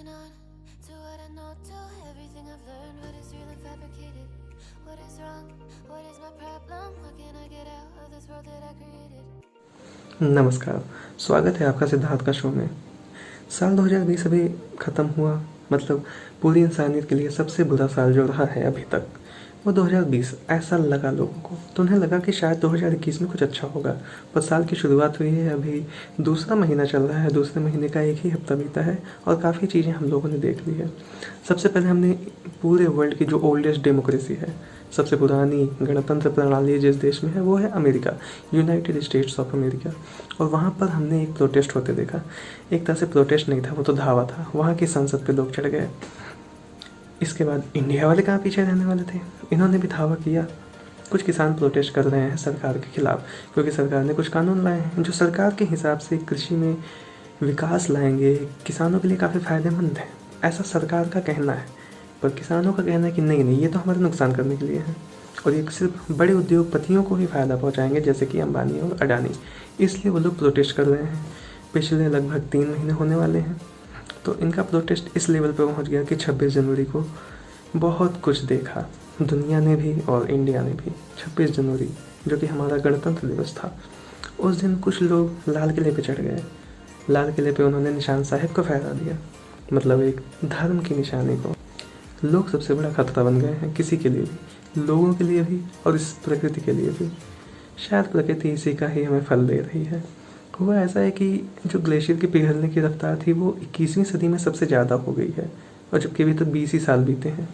holding on to what I know, to everything I've learned. What is real and fabricated? What is wrong? What is my problem? How can I get out of this world that I created? नमस्कार, स्वागत है आपका सिद्धार्थ का show में। साल 2020 अभी ख़त्म हुआ, मतलब पूरी इंसानियत के लिए सबसे बुरा साल जो रहा है अभी तक वो 2020 ऐसा लगा लोगों को। तो उन्हें लगा कि शायद 2021 में कुछ अच्छा होगा, पर साल की शुरुआत हुई है, अभी दूसरा महीना चल रहा है, दूसरे महीने का एक ही हफ्ता बीता है और काफ़ी चीज़ें हम लोगों ने देख ली है। सबसे पहले हमने पूरे वर्ल्ड की जो ओल्डेस्ट डेमोक्रेसी है, सबसे पुरानी गणतंत्र प्रणाली जिस देश में है वो है America, United states of America. और वहाँ पर हमने एक प्रोटेस्ट होते देखा। एक तरह से प्रोटेस्ट नहीं था, वो तो धावा था। वहाँ की संसद पे लोग चढ़ गए। इसके बाद इंडिया वाले कहाँ पीछे रहने वाले थे, इन्होंने भी धावा किया। कुछ किसान प्रोटेस्ट कर रहे हैं सरकार के खिलाफ, क्योंकि सरकार ने कुछ कानून लाए हैं जो सरकार के हिसाब से कृषि में विकास लाएंगे, किसानों के लिए काफ़ी फ़ायदेमंद है, ऐसा सरकार का कहना है। पर किसानों का कहना है कि नहीं, ये तो हमारा नुकसान करने के लिए है और ये सिर्फ बड़े उद्योगपतियों को ही फ़ायदा पहुंचाएंगे, जैसे कि अंबानी और अडानी। इसलिए वो लोग प्रोटेस्ट कर रहे हैं। पिछले लगभग 3 महीने होने वाले हैं। तो इनका प्रोटेस्ट इस लेवल पर पहुंच गया कि 26 जनवरी को बहुत कुछ देखा दुनिया ने भी और इंडिया ने भी। 26 जनवरी जो कि हमारा गणतंत्र दिवस था, उस दिन कुछ लोग लाल किले पे चढ़ गए। लाल किले पे उन्होंने निशान साहिब को फहरा दिया, मतलब एक धर्म की निशानी को। लोग सबसे बड़ा खतरा बन गए हैं किसी के लिए भी, लोगों के लिए भी और इस प्रकृति के लिए भी। शायद प्रकृति इसी का ही हमें फल दे रही है। हुआ ऐसा है कि जो ग्लेशियर की पिघलने की रफ्तार थी वो 21वीं सदी में सबसे ज़्यादा हो गई है, और जबकि अभी तक 20 ही साल बीते हैं।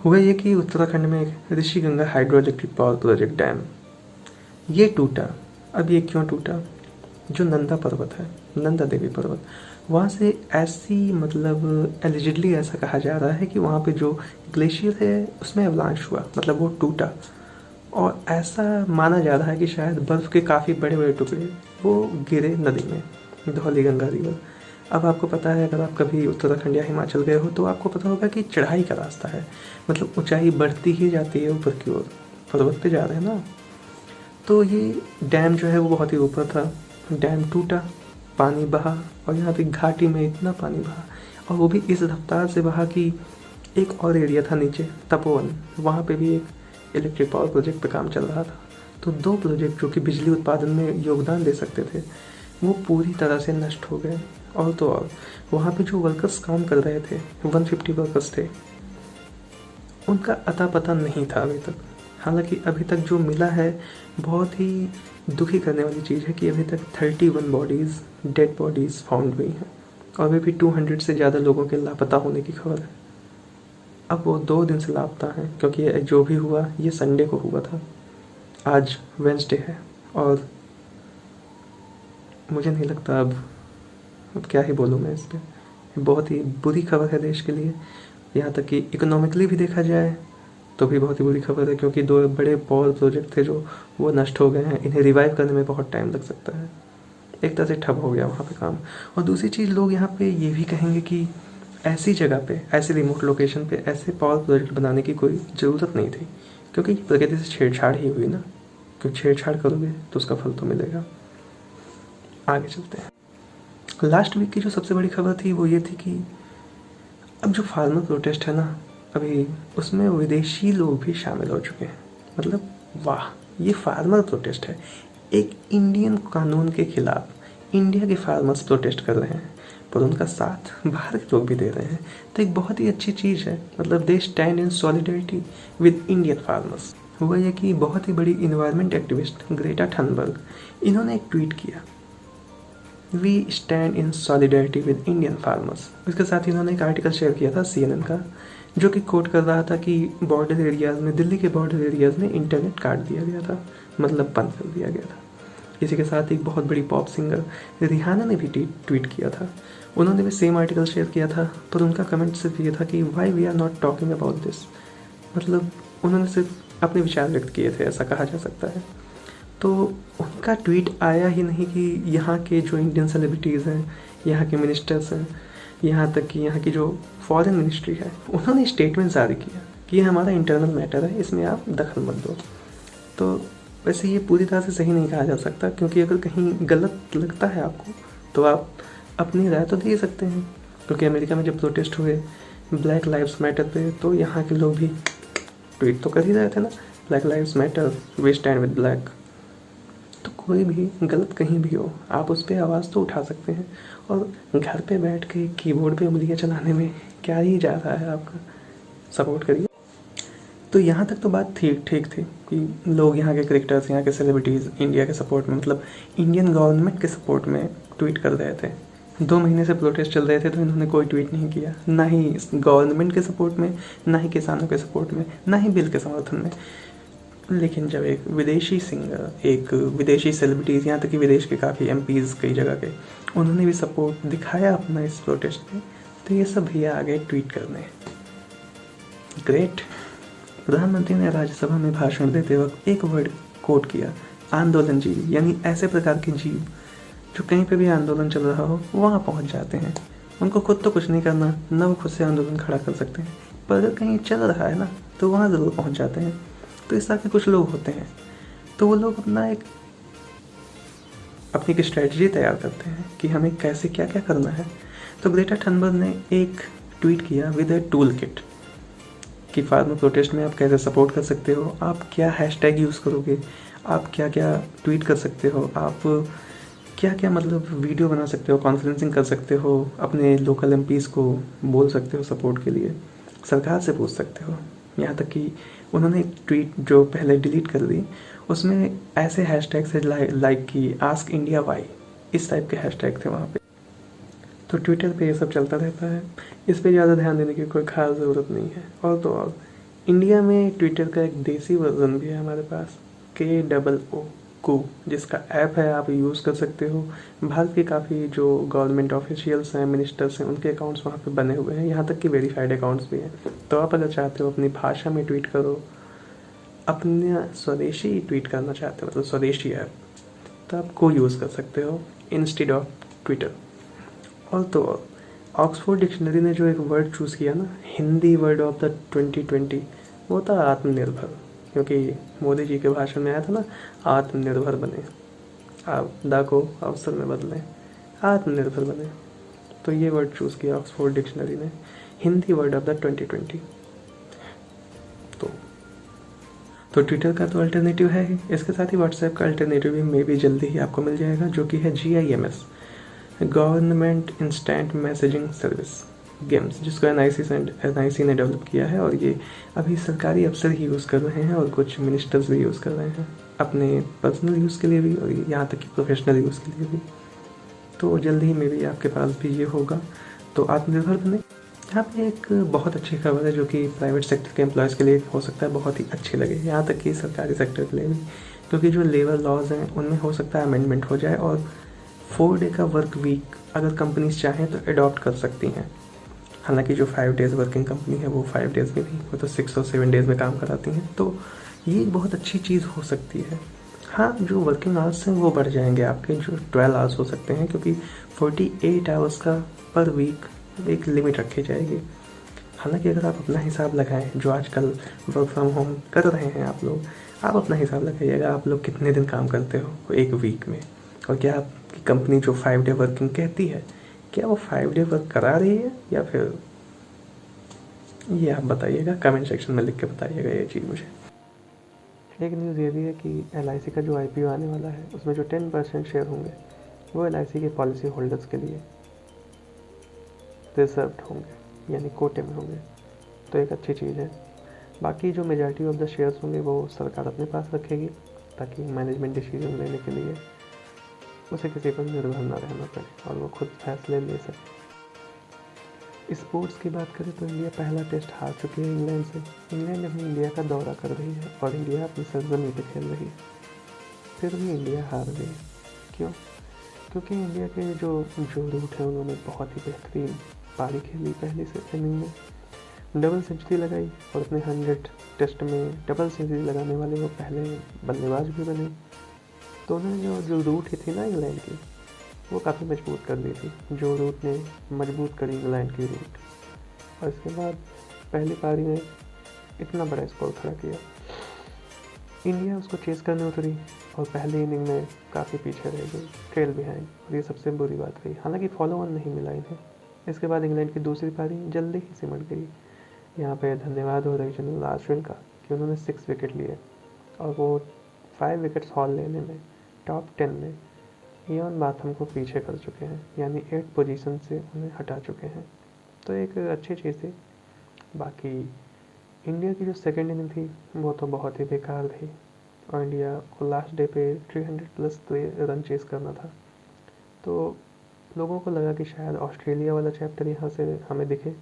हुआ ये कि उत्तराखंड में एक Rishiganga hydro electric power project dam ये टूटा। अब ये क्यों टूटा? जो नंदा पर्वत है, नंदा देवी पर्वत, वहाँ से ऐसी, मतलब एलिजिडली ऐसा कहा जा रहा है कि वहाँ पे जो ग्लेशियर है उसमें अवलांच हुआ, मतलब वो टूटा। और ऐसा माना जा रहा है कि शायद बर्फ़ के काफ़ी बड़े बड़े टुकड़े वो गिरे नदी में, धौलीगंगा रिवर। अब आपको पता है, अगर आप कभी उत्तराखंड या हिमाचल गए हो तो आपको पता होगा कि चढ़ाई का रास्ता है, मतलब ऊंचाई बढ़ती ही जाती है ऊपर की ओर, पर्वत पे जा रहे हैं ना। तो ये डैम जो है वो बहुत ही ऊपर था। डैम टूटा, पानी बहा और यहाँ पे घाटी में इतना पानी बहा, और वो भी इस रफ्तार से बहा कि एक और एरिया था नीचे, तपोवन, वहाँ पे भी एक इलेक्ट्रिक पावर प्रोजेक्ट पे काम चल रहा था। तो 2 प्रोजेक्ट जो कि बिजली उत्पादन में योगदान दे सकते थे वो पूरी तरह से नष्ट हो गए। और तो और वहाँ पे जो वर्कर्स काम कर रहे थे, 150 वर्कर्स थे, उनका अता पता नहीं था अभी तक। हालांकि अभी तक जो मिला है, बहुत ही दुखी करने वाली चीज़ है कि अभी तक 31 बॉडीज़, डेड बॉडीज़ फाउंड हुई हैं, और अभी भी 200 से ज़्यादा लोगों के लापता होने की खबर है। अब वो 2 दिन से लापता हैं, क्योंकि ये जो भी हुआ ये संडे को हुआ था, आज वेंसडे है। और मुझे नहीं लगता अब क्या ही बोलूँ मैं इस पर। बहुत ही बुरी खबर है देश के लिए। यहाँ तक कि इकोनॉमिकली भी देखा जाए तो भी बहुत ही बुरी खबर है, क्योंकि 2 बड़े पावर प्रोजेक्ट थे जो वो नष्ट हो गए हैं। इन्हें रिवाइव करने में बहुत टाइम लग सकता है। एक तरह से ठप हो गया वहाँ पे काम। और दूसरी चीज़, लोग यहाँ पे ये भी कहेंगे कि ऐसी जगह पे, ऐसे रिमोट लोकेशन पे ऐसे पावर प्रोजेक्ट बनाने की कोई ज़रूरत नहीं थी, क्योंकि प्रकृति से छेड़छाड़ ही हुई ना। क्योंकि छेड़छाड़ करोगे तो उसका फल तो मिलेगा। आगे चलते हैं। लास्ट वीक की जो सबसे बड़ी खबर थी वो ये थी कि अब जो फार्मर प्रोटेस्ट है ना, अभी उसमें विदेशी लोग भी शामिल हो चुके हैं। मतलब वाह, ये फार्मर प्रोटेस्ट है। एक इंडियन कानून के खिलाफ इंडिया के फार्मर्स प्रोटेस्ट कर रहे हैं, पर उनका साथ बाहर के लोग भी दे रहे हैं। तो एक बहुत ही अच्छी चीज़ है, मतलब they stand in solidarity with Indian farmers. हुआ यह कि बहुत ही बड़ी इन्वायरमेंट एक्टिविस्ट ग्रेटा थनबर्ग, इन्होंने एक ट्वीट किया, we stand in solidarity with Indian farmers. उसके साथ ही इन्होंने एक आर्टिकल शेयर किया था CNN का, जो कि कोट कर रहा था कि बॉर्डर एरियाज़ में, दिल्ली के बॉर्डर एरियाज़ में इंटरनेट काट दिया गया था, मतलब बंद कर दिया गया था। इसी के साथ एक बहुत बड़ी पॉप सिंगर रिहाना ने भी ट्वीट किया था। उन्होंने भी सेम आर्टिकल शेयर किया था, पर उनका कमेंट सिर्फ ये था कि why we are not talking about this. मतलब उन्होंने सिर्फ अपने विचार व्यक्त किए थे, ऐसा कहा जा सकता है। तो उनका ट्वीट आया ही नहीं कि यहाँ के जो इंडियन सेलिब्रिटीज़ हैं, यहाँ के मिनिस्टर्स हैं, यहाँ तक कि यहाँ की जो फॉरेन मिनिस्ट्री है, उन्होंने स्टेटमेंट जारी किया कि ये हमारा इंटरनल मैटर है, इसमें आप दखल मत दो। तो वैसे ये पूरी तरह से सही नहीं कहा जा सकता, क्योंकि अगर कहीं गलत लगता है आपको तो आप अपनी राय तो दे सकते हैं। क्योंकि अमेरिका में जब प्रोटेस्ट हुए ब्लैक लाइव्स मैटर पे, तो यहाँ के लोग भी ट्वीट तो कर ही रहे थे ना, black lives matter, we stand with black. तो कोई भी गलत कहीं भी हो, आप उस पर आवाज़ तो उठा सकते हैं। और घर पे बैठ के कीबोर्ड पे उंगलियां चलाने में क्या ही जा रहा है आपका, सपोर्ट करिए। तो यहाँ तक तो बात ठीक थी कि लोग यहाँ के क्रिकेटर्स, यहाँ के सेलिब्रिटीज़ इंडिया के सपोर्ट में, मतलब इंडियन गवर्नमेंट के सपोर्ट में ट्वीट कर रहे थे। 2 महीने से प्रोटेस्ट चल रहे थे तो इन्होंने कोई ट्वीट नहीं किया, ना ही गवर्नमेंट के सपोर्ट में, ना ही किसानों के सपोर्ट में, ना ही बिल के समर्थन में। लेकिन जब एक विदेशी सिंगर, एक विदेशी सेलिब्रिटीज़, यहाँ तक कि विदेश के काफ़ी एमपीज़ कई जगह के, उन्होंने भी सपोर्ट दिखाया अपना इस प्रोटेस्ट में, तो ये सब भैया आ गए ट्वीट करने। ग्रेट। प्रधानमंत्री ने राज्यसभा में भाषण देते वक्त एक वर्ड कोट किया, आंदोलन जीव, यानी ऐसे प्रकार के जीव जो कहीं पे भी आंदोलन चल रहा हो वहाँ पहुँच जाते हैं। उनको खुद तो कुछ नहीं करना, न वो खुद से आंदोलन खड़ा कर सकते हैं, पर अगर कहीं चल रहा है ना तो वहाँ ज़रूर पहुँच जाते हैं। तो इस तरह के कुछ लोग होते हैं, तो वो लोग अपनी एक स्ट्रेटजी तैयार करते हैं कि हमें कैसे क्या क्या करना है। तो ग्रेटा थनबर्ग ने एक ट्वीट किया विद ए टूल किट कि फार्मर प्रोटेस्ट में आप कैसे सपोर्ट कर सकते हो, आप क्या हैशटैग यूज़ करोगे, आप क्या क्या ट्वीट कर सकते हो, आप क्या क्या मतलब वीडियो बना सकते हो, कॉन्फ्रेंसिंग कर सकते हो, अपने लोकल एमपीज़ को बोल सकते हो सपोर्ट के लिए, सरकार से पूछ सकते हो। यहाँ तक कि उन्होंने एक ट्वीट जो पहले डिलीट कर दी, उसमें ऐसे हैशटैग से लाइक की आस्क इंडिया वाई, इस टाइप के हैशटैग थे वहाँ पे। तो ट्विटर पे ये सब चलता रहता है, इस पे ज़्यादा ध्यान देने की कोई खास ज़रूरत नहीं है। और तो और इंडिया में ट्विटर का एक देसी वर्जन भी है हमारे पास, KOO कू, जिसका ऐप है, आप यूज़ कर सकते हो। भारत के काफ़ी जो गवर्नमेंट ऑफिशियल्स हैं, मिनिस्टर्स हैं, उनके अकाउंट्स वहाँ पे बने हुए हैं, यहाँ तक कि वेरीफाइड अकाउंट्स भी हैं। तो आप अगर चाहते हो अपनी भाषा में ट्वीट करो, अपना स्वदेशी ट्वीट करना चाहते हो, मतलब स्वदेशी ऐप, तो आप को यूज़ कर सकते हो इंस्टेड ऑफ ट्विटर। और तो और ऑक्सफोर्ड डिक्शनरी ने जो एक वर्ड चूज़ किया ना, हिंदी वर्ड ऑफ द 2020, वो था आत्मनिर्भर, क्योंकि मोदी जी के भाषण में आया था ना, आत्मनिर्भर बने, आपदा को अवसर में बदलें, आत्मनिर्भर बने। तो ये वर्ड चूज़ किया ऑक्सफोर्ड डिक्शनरी ने, हिंदी वर्ड ऑफ द 2020। तो ट्विटर का तो अल्टरनेटिव है ही, इसके साथ ही व्हाट्सएप का अल्टरनेटिव भी मे भी जल्दी ही आपको मिल जाएगा, जो कि है GIMS, government instant messaging service, games, जिसको NIC ने डेवलप किया है। और ये अभी सरकारी अफसर ही यूज़ कर रहे हैं और कुछ मिनिस्टर्स भी यूज़ कर रहे हैं, अपने पर्सनल यूज़ के लिए भी और यहाँ तक कि प्रोफेशनल यूज़ के लिए भी। तो जल्दी ही में भी आपके पास भी ये होगा। तो आत्मनिर्भर बने। यहाँ पे एक बहुत अच्छी खबर है जो कि प्राइवेट सेक्टर के एम्प्लॉयज़ के लिए हो सकता है बहुत ही अच्छी लगे, यहाँ तक कि सरकारी सेक्टर के लिए भी, क्योंकि जो लेबर लॉज हैं उनमें हो सकता है अमेंडमेंट हो जाए और 4 डे का वर्क वीक अगर कंपनीज चाहें तो अडॉप्ट कर सकती हैं। हालांकि जो 5 डेज़ वर्किंग कंपनी है वो 5 डेज़ में नहीं, वो तो 6 और 7 डेज़ में काम कराती हैं। तो ये एक बहुत अच्छी चीज़ हो सकती है। हाँ, जो वर्किंग आवर्स हैं वो बढ़ जाएंगे आपके, जो 12 आवर्स हो सकते हैं, क्योंकि 48 आवर्स का पर वीक एक लिमिट रखी जाएगी। हालांकि अगर आप अपना हिसाब लगाएं, जो आजकल वर्क फ्रॉम होम कर रहे हैं आप लोग, आप अपना हिसाब लगाइएगा आप लोग कितने दिन काम करते हो एक वीक में, और क्या आपकी कंपनी जो 5 डे वर्किंग कहती है, क्या वो 5 डे वर्क करा रही है या फिर, ये आप बताइएगा, कमेंट सेक्शन में लिख के बताइएगा ये चीज़ मुझे। एक न्यूज़ ये भी है कि LIC का जो IPO आने वाला है उसमें जो 10% शेयर होंगे वो LIC के पॉलिसी होल्डर्स के लिए रिजर्व्ड होंगे, यानी कोटे में होंगे। तो एक अच्छी चीज़ है। बाकी जो मेजॉरिटी ऑफ द शेयर्स होंगे वो सरकार अपने पास रखेगी, ताकि मैनेजमेंट डिसीजन लेने के लिए उसे किसी पर निर्भर न रहना पड़े और वो खुद फैसले ले सके। स्पोर्ट्स की बात करें तो इंडिया पहला टेस्ट हार चुकी है इंग्लैंड से। इंग्लैंड अभी इंडिया का दौरा कर रही है और इंडिया अपनी सरजमी पे खेल रही है, फिर भी इंडिया हार गई। क्यों? क्योंकि इंडिया के जो रूट हैं उन्होंने बहुत ही बेहतरीन पारी खेली। पहली से इनिंग में डबल सेंचुरी लगाई और अपने 100 टेस्ट में डबल सेंचुरी लगाने वाले वो पहले बल्लेबाज भी बने। तो उन्होंने जो रूट ही थी ना इंग्लैंड की, वो काफ़ी मजबूत कर दी थी। जो रूट ने मजबूत करी इंग्लैंड की रूट, और इसके बाद पहली पारी में इतना बड़ा स्कोर खड़ा किया। इंडिया उसको चेस करने उतरी और पहली इनिंग में काफ़ी पीछे रह गई, ट्रेल बिहाइंड, और ये सबसे बुरी बात रही। हालांकि फॉलो ऑन नहीं मिला इन्हें, इसके बाद इंग्लैंड की दूसरी पारी जल्दी ही सिमट गई। यहाँ पे धन्यवाद हो रविचंद्रन अश्विन का कि उन्होंने 6 विकेट लिए और वो 5 विकेट्स हॉल लेने में टॉप 10 में इयान बाथम को पीछे कर चुके हैं, यानी 8 पोजीशन से उन्हें हटा चुके हैं। तो एक अच्छी चीज़ थी। बाकी इंडिया की जो सेकेंड इनिंग थी वो तो बहुत ही बेकार थी और इंडिया को लास्ट डे पे 300+ रन चेस करना था। तो लोगों को लगा कि शायद ऑस्ट्रेलिया वाला चैप्टर यहाँ से हमें दिखे,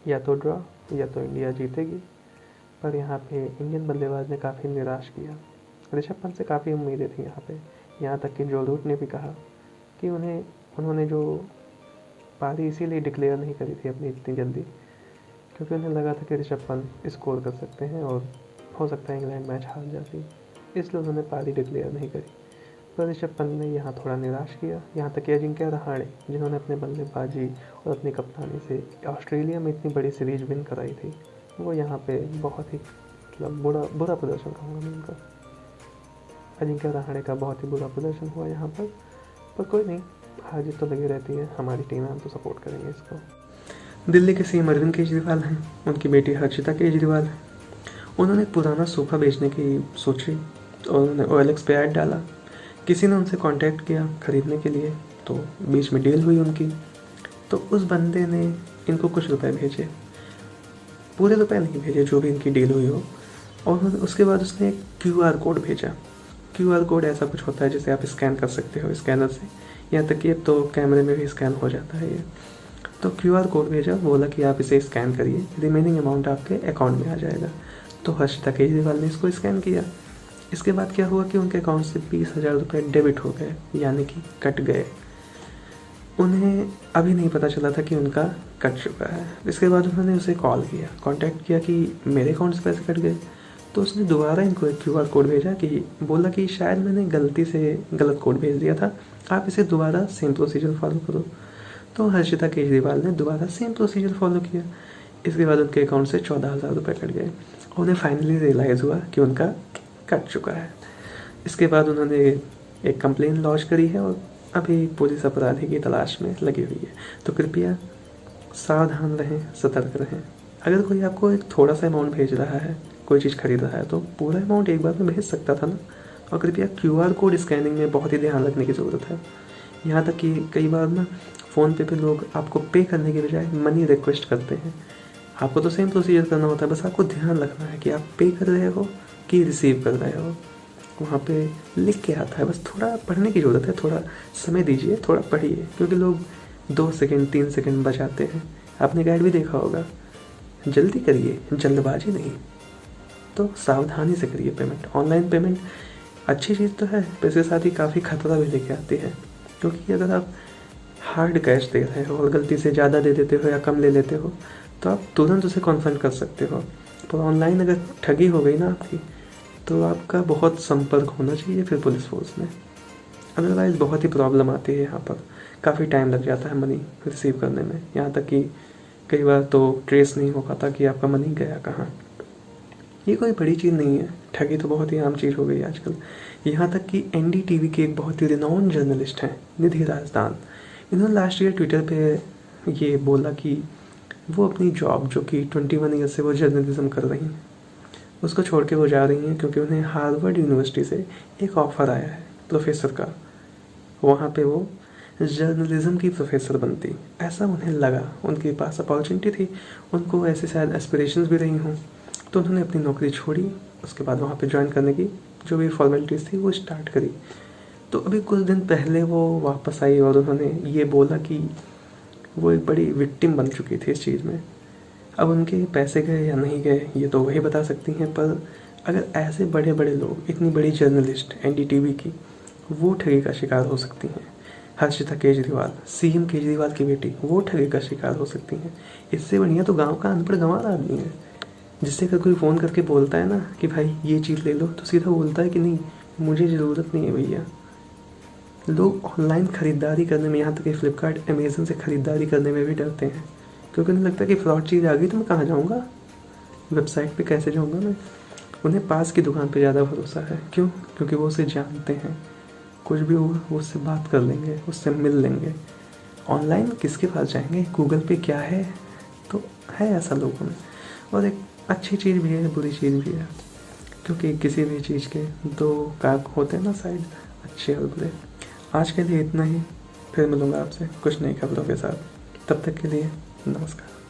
या तो ड्रॉ या तो इंडिया जीतेगी। पर यहाँ पे इंडियन बल्लेबाज ने काफ़ी निराश किया। ऋषभ पंत से काफ़ी उम्मीदें थी यहाँ पे, यहाँ तक कि जो रूट ने भी कहा कि उन्होंने जो पारी इसीलिए डिक्लेयर नहीं करी थी अपनी इतनी जल्दी, क्योंकि उन्हें लगा था कि ऋषभ पंत स्कोर कर सकते हैं और हो सकता है इंग्लैंड मैच हार जाती, इसलिए उन्होंने पारी डिक्लेयर नहीं करी। पर ऋषभ पंत ने यहाँ थोड़ा निराश किया। यहाँ तक कि अजिंक्य रहाणे, जिन्होंने अपने बल्लेबाजी और अपनी कप्तानी से ऑस्ट्रेलिया में इतनी बड़ी सीरीज विन कराई थी, वो यहाँ पे बहुत ही मतलब बुरा प्रदर्शन कहूँगा मैं उनका। अजिंक्य रहाणे का बहुत ही बुरा प्रदर्शन हुआ यहाँ पर कोई नहीं, हार जीत तो लगी रहती है, हमारी टीम है, हम तो सपोर्ट करेंगे इसको। दिल्ली के सीएम अरविंद केजरीवाल हैं, उनकी बेटी हर्षिता केजरीवाल है। उन्होंने एक पुराना सोफ़ा बेचने की सोची और उन्होंने OLX पे ऐड डाला। किसी ने उनसे कांटेक्ट किया खरीदने के लिए, तो बीच में डील हुई उनकी। तो उस बंदे ने इनको कुछ रुपए भेजे, पूरे रुपए नहीं भेजे, जो भी इनकी डील हुई हो। और उसके बाद उसने एक QR कोड भेजा। QR कोड ऐसा कुछ होता है जिसे आप स्कैन कर सकते हो स्कैनर से, यहाँ तक कि अब तो कैमरे में भी स्कैन हो जाता है ये। तो QR कोड भेजा, बोला कि आप इसे स्कैन करिए, रिमेनिंग अमाउंट आपके अकाउंट में आ जाएगा। तो हर्षिता केजरीवाल ने इसको स्कैन किया। इसके बाद क्या हुआ कि उनके अकाउंट से 20,000 रुपये डेबिट हो गए, यानी कि कट गए। उन्हें अभी नहीं पता चला था कि उनका कट चुका है। इसके बाद उन्होंने उसे कॉल किया, कांटेक्ट किया कि मेरे अकाउंट से पैसे कट गए। तो उसने दोबारा इनको एक QR कोड भेजा कि बोला कि शायद मैंने गलती से गलत कोड भेज दिया था, आप इसे दोबारा सेम प्रोसीजर फॉलो करो। तो हर्षिता केजरीवाल ने दोबारा सेम प्रोसीजर फॉलो किया। इसके बाद उनके अकाउंट से 14,000 रुपये कट गए। उन्हें फाइनली रियलाइज़ हुआ कि उनका कट चुका है। इसके बाद उन्होंने एक कंप्लेन लॉन्च करी है और अभी पुलिस अपराधी की तलाश में लगी हुई है। तो कृपया सावधान रहें, सतर्क रहें। अगर कोई आपको एक थोड़ा सा अमाउंट भेज रहा है, कोई चीज़ खरीद रहा है, तो पूरा अमाउंट एक बार में भेज सकता था ना। और कृपया QR कोड स्कैनिंग में बहुत ही ध्यान रखने की ज़रूरत है। यहाँ तक कि कई बार ना फ़ोनपे पे लोग आपको पे करने के बजाय मनी रिक्वेस्ट करते हैं। आपको तो सेम प्रोसीजर करना होता है, बस आपको ध्यान रखना है कि आप पे कर रहे हो कि रिसीव कर रहे हो। वहाँ पे लिख के आता है, बस थोड़ा पढ़ने की ज़रूरत है, थोड़ा समय दीजिए, थोड़ा पढ़िए, क्योंकि लोग 2 सेकंड 3 सेकंड बचाते हैं। आपने गाइड भी देखा होगा, जल्दी करिए, जल्दबाजी नहीं। तो सावधानी से करिए पेमेंट। ऑनलाइन पेमेंट अच्छी चीज़ तो है, पर इसके साथ ही काफ़ी खतरा भी लेके आती है, क्योंकि अगर आप हार्ड कैश दे रहे हो और गलती से ज़्यादा दे देते हो या कम ले लेते हो, तो आप तुरंत उसे कन्फर्म कर सकते हो। पर ऑनलाइन अगर ठगी हो गई ना आपकी, तो आपका बहुत संपर्क होना चाहिए फिर पुलिस फोर्स में, अदरवाइज़ बहुत ही प्रॉब्लम आती है। यहाँ पर काफ़ी टाइम लग जाता है मनी रिसीव करने में, यहाँ तक कि कई बार तो ट्रेस नहीं हो पाता कि आपका मनी गया कहाँ। ये कोई बड़ी चीज़ नहीं है, ठगी तो बहुत ही आम चीज़ हो गई आजकल। यहाँ तक कि NDTV के एक बहुत ही रिनाउंड जर्नलिस्ट हैं, निधि राजदान, इन्होंने लास्ट ईयर ट्विटर पे ये बोला कि वो अपनी जॉब, जो कि 21 ईयर से वो जर्नलिज्म कर रही हैं, उसको छोड़ के वो जा रही हैं क्योंकि उन्हें हार्वर्ड यूनिवर्सिटी से एक ऑफ़र आया है प्रोफेसर का। वहाँ पे वो जर्नलिज्म की प्रोफेसर बनती, ऐसा उन्हें लगा। उनके पास अपॉर्चुनिटी थी, उनको ऐसे शायद एस्पिरेशंस भी रही हों, तो उन्होंने अपनी नौकरी छोड़ी। उसके बाद वहाँ पे ज्वाइन करने की जो भी फॉर्मेलिटीज़ थी वो स्टार्ट करी। तो अभी कुछ दिन पहले वो वापस आई और उन्होंने ये बोला कि वो एक बड़ी विक्टिम बन चुकी थी इस चीज़ में। अब उनके पैसे गए या नहीं गए ये तो वही बता सकती हैं, पर अगर ऐसे बड़े बड़े लोग, इतनी बड़ी जर्नलिस्ट NDTV की, वो ठगी का शिकार हो सकती हैं। हर्षिता केजरीवाल, CM केजरीवाल की बेटी, वो ठगी का शिकार हो सकती हैं। इससे बढ़िया तो गांव का अनपढ़ गंवार आदमी है, जिससे अगर कोई फ़ोन करके बोलता है ना कि भाई ये चीज़ ले लो, तो सीधा बोलता है कि नहीं मुझे ज़रूरत नहीं है भैया। लोग ऑनलाइन ख़रीदारी करने में, यहाँ तक कि फ्लिपकार्ट, अमेज़न से ख़रीदारी करने में भी डरते हैं, क्योंकि उन्हें लगता है कि फ्रॉड चीज़ आ गई तो मैं कहाँ जाऊँगा, वेबसाइट पे कैसे जाऊँगा मैं। उन्हें पास की दुकान पे ज़्यादा भरोसा है। क्यों? क्योंकि वो उसे जानते हैं, कुछ भी होगा वो उससे बात कर लेंगे, उससे मिल लेंगे। ऑनलाइन किसके पास जाएंगे, गूगल पे क्या है, तो है ऐसा लोगों में। और एक अच्छी चीज़ भी है, बुरी चीज़ भी है, क्योंकि किसी भी चीज़ के दो भाग होते हैं ना साइड, अच्छे और बुरे। आज के लिए इतना ही, फिर मिलूँगा आपसे कुछ नई खबरों के साथ। तब तक के लिए नमस्कार।